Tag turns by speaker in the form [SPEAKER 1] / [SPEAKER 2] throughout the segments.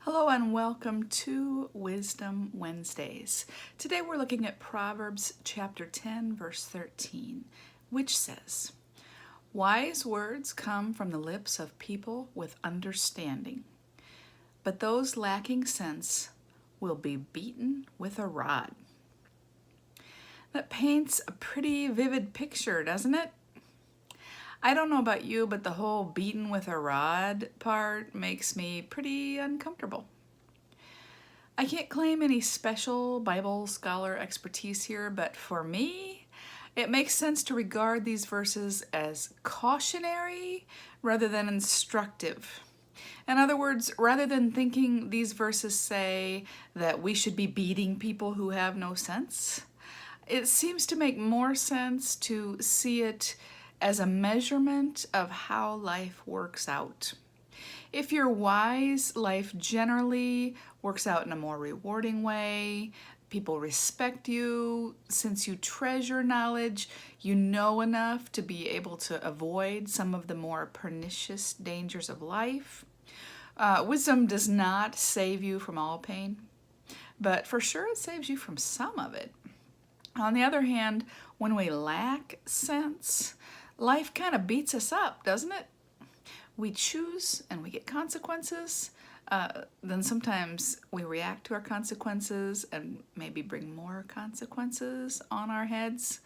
[SPEAKER 1] Hello and welcome to Wisdom Wednesdays. Today we're looking at Proverbs chapter 10 verse 13, which says, "Wise words come from the lips of people with understanding, but those lacking sense will be beaten with a rod." That paints a pretty vivid picture, doesn't it? I don't know about you, but the whole beaten with a rod part makes me pretty uncomfortable. I can't claim any special Bible scholar expertise here, but for me, it makes sense to regard these verses as cautionary rather than instructive. In other words, rather than thinking these verses say that we should be beating people who have no sense, it seems to make more sense to see it as a measurement of how life works out. If you're wise, life generally works out in a more rewarding way. People respect you. Since you treasure knowledge, you know enough to be able to avoid some of the more pernicious dangers of life. Wisdom does not save you from all pain, but for sure it saves you from some of it. On the other hand, when we lack sense, life kind of beats us up, doesn't it? We choose and we get consequences. Then sometimes we react to our consequences and maybe bring more consequences on our heads.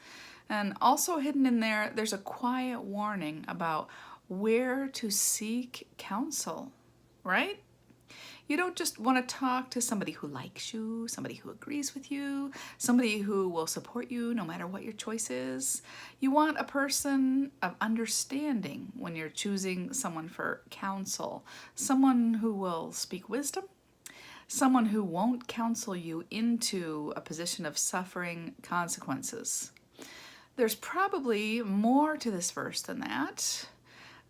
[SPEAKER 1] And also hidden in there, there's a quiet warning about where to seek counsel, right? You don't just want to talk to somebody who likes you, somebody who agrees with you, somebody who will support you no matter what your choice is. You want a person of understanding when you're choosing someone for counsel, someone who will speak wisdom, someone who won't counsel you into a position of suffering consequences. There's probably more to this verse than that.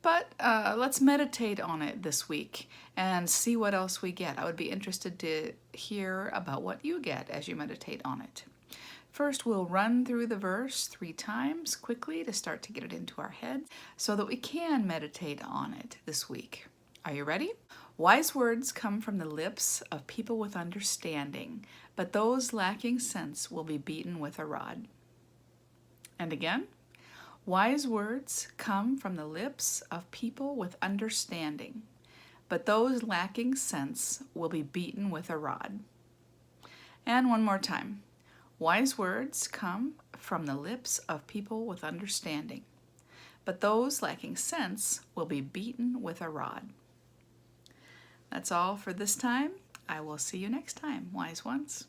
[SPEAKER 1] But let's meditate on it this week and see what else we get. I would be interested to hear about what you get as you meditate on it. First, we'll run through the verse 3 times quickly to start to get it into our head so that we can meditate on it this week. Are you ready? Wise words come from the lips of people with understanding, but those lacking sense will be beaten with a rod. And again. Wise words come from the lips of people with understanding, but those lacking sense will be beaten with a rod. And one more time. Wise words come from the lips of people with understanding, but those lacking sense will be beaten with a rod. That's all for this time. I will see you next time, wise ones.